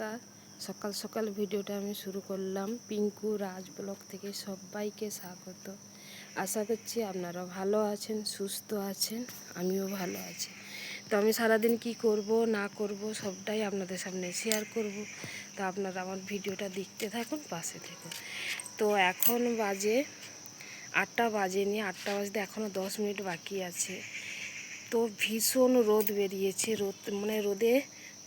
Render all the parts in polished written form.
নমস্কার। সকাল সকাল ভিডিওটা আমি শুরু করলাম। পিঙ্কু রাজ ব্লগ থেকে সবাইকে স্বাগত। আশা করছি আপনারা ভালো আছেন, সুস্থ আছেন, আমিও ভালো আছি। তো আমি সারাদিন কি করব না করব সবটাই আপনাদের সামনে শেয়ার করব। তো আপনারা আমার ভিডিওটা দেখতে থাকুন, পাশে থাকুন। তো এখন বাজে 8টা বাজেনি, 8টা বাজতে এখনও 10 মিনিট বাকি আছে। তো ভীষণ রোদ বেরিয়েছে, রোদে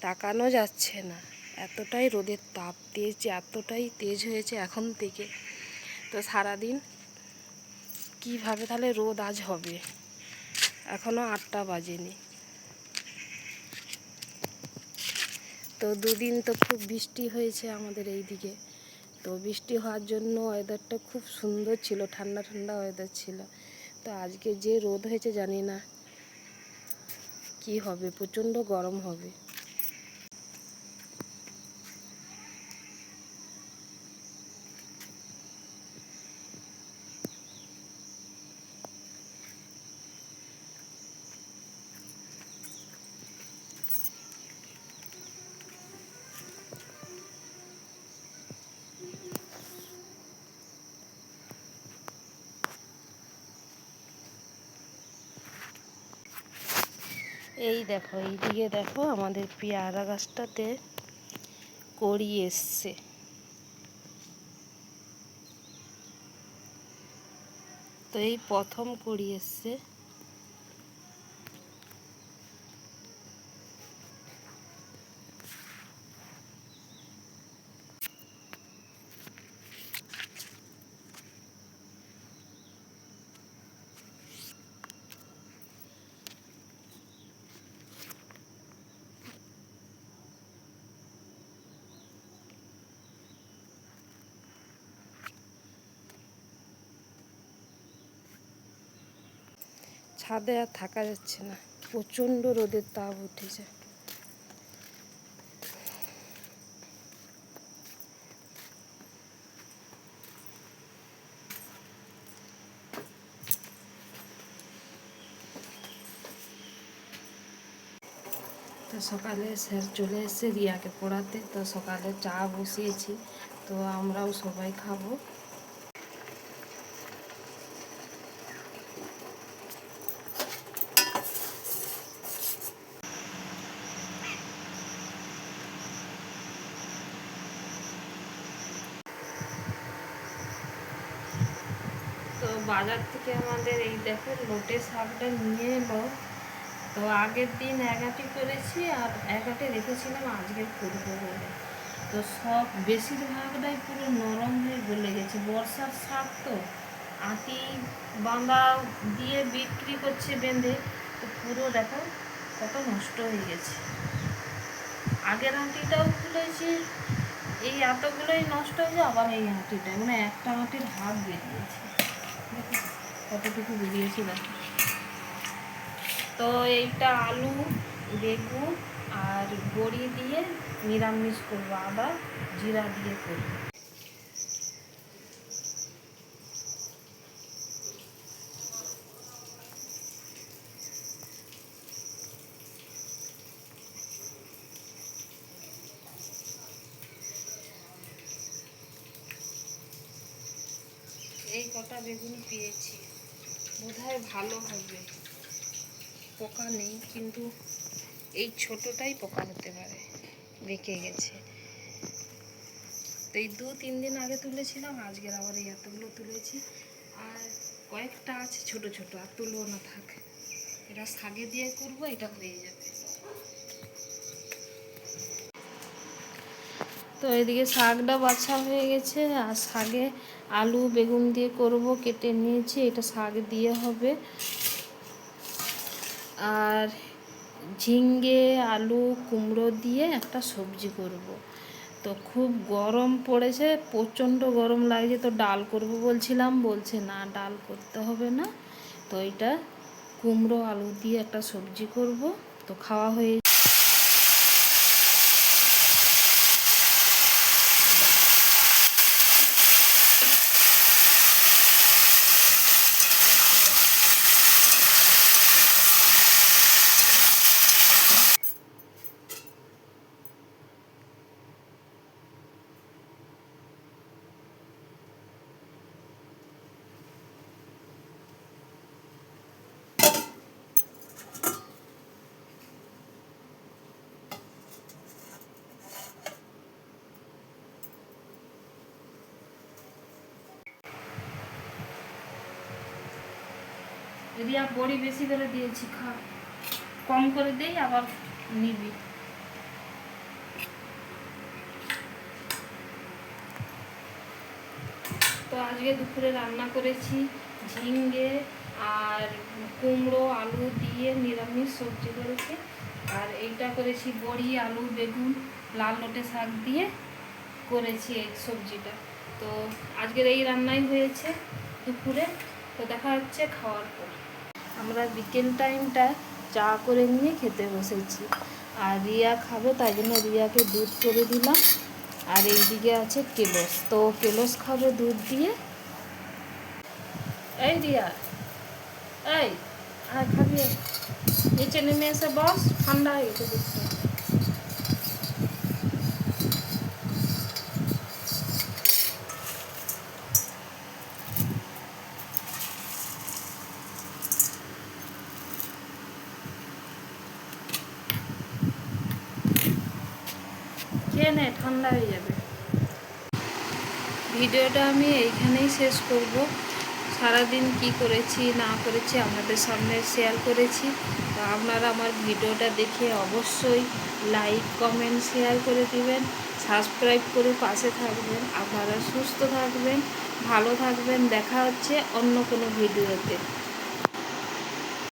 তাকানো যাচ্ছে না, এতটাই রোদের তাপ এতটাই তেজ হয়েছে এখন থেকে। তো সারাদিন কিভাবে তাহলে রোদ আজ হবে, এখনও 8টা বাজেনি। তো দুদিন তো খুব বৃষ্টি হয়েছে আমাদের এই দিকে। তো বৃষ্টি হওয়ার জন্য ওয়েদারটা খুব সুন্দর ছিল, ঠান্ডা ঠান্ডা ওয়েদার ছিল। তো আজকে যে রোদ হয়েছে জানি না কি হবে, প্রচণ্ড গরম হবে। এই দেখো, এইদিকে দেখো, আমাদের পেয়ারা গাছটাতে কড়ি এসছে। তো এই প্রথম কড়ি এসছে। ছাদে আর থাকা যাচ্ছে না, প্রচণ্ড রোদের তাপ উঠেছে। তো সকালে স্যার চলে এসেছে রিয়াকে পড়াতে। তো সকালে চা বসিয়েছি, তো আমরাও সবাই খাবো। তো বাজার থেকে আমাদের এই দেখো লোটে শাকটা নিয়ে এলো। তো আগের দিন একাটি করেছি আর একাটি রেখেছিলাম আজকে করবো বলে। তো সব বেশিরভাগটাই পুরো নরম হয়ে গলে গেছে। বর্ষার শাক তো আটি বাঁধা দিয়ে বিক্রি করছে বেঁধে, তো পুরো দেখো কত নষ্ট হয়ে গেছে। আগের আঁটিটাও খুলেছি, এই এতগুলোই নষ্ট হয়েছে। আবার এই আঁটিটা মানে একটা আঁটির হাত বেরিয়েছে, কতটুকু বেরিয়েছে দেখো। তো এইটা আলু, বেগুন আর বড়ি দিয়ে নিরামিষ করবো, আদা জিরা দিয়ে করবো। এই কটা বেগুন পেয়েছি, বোধহয় ভালো হবে। পোকা নেই, কিন্তু এই ছোটটাই পোকা হতে পারে, বেঁকে গেছে। তো এই 2-3 দিন আগে তুলেছিলাম, আজকের আবার এই এতগুলো তুলেছি। আর কয়েকটা আছে ছোট ছোট, আর তুলবো না, থাক। এটা শাকে দিয়ে করবো, এটা হয়ে যাবে। তো এদিকে শাকটা বাছা হয়ে গেছে, আর শাকে আলু বেগুন দিয়ে করব, কেটে নিয়েছি। এটা শাক দিয়ে হবে। আর ঝিঙ্গে আলু কুমড়ো দিয়ে একটা সবজি করব। তো খুব গরম পড়েছে, প্রচণ্ড গরম লাগছে। তো ডাল করব বলছিলাম, বলছে না ডাল করতে হবে না। তো এটা কুমড়ো আলু দিয়ে একটা সবজি করব। তো খাওয়া হয়ে রিয়া বড়ি বেশি করে দিয়েছি, খা, কম করে দেই আবার নিবি। তো আজকে দুপুরে রান্না করেছি ঝিঙ্গে আর কুমড়ো আলু দিয়ে নিরামিষ সবজি করেছি। আর এইটা করেছি বড়ি আলু বেগুন লাল লোটে শাক দিয়ে করেছি এই সবজিটা। তো আজকের এই রান্নাই হয়েছে দুপুরে। তো দেখা হচ্ছে খাওয়ার পর। আমরা বিকেল টাইমটা চা করে নিয়ে খেতে বসেছি। আর রিয়া খাবে, তাই জন্য রিয়াকে দুধ করে দিলাম। আর এইদিকে আছে কেলস, তো কেলস খাবে দুধ দিয়ে। এই রিয়া, এই আর খাবি? নিচে নেমে এসে বস, ঠান্ডা হয়ে গেছে দুধটা। খেয়ে নে, ঠান্ডা হয়ে যাবে। ভিডিওটা আমি এইখানেই শেষ করব। সারাদিন কি করেছি না করেছি আপনাদের সামনে শেয়ার করেছি। তো আপনারা আমার ভিডিওটা দেখে অবশ্যই লাইক কমেন্ট শেয়ার করে দিবেন, সাবস্ক্রাইব করে পাশে থাকবেন। আপনারা সুস্থ থাকবেন, ভালো থাকবেন। দেখা হচ্ছে অন্য কোনো ভিডিওতে।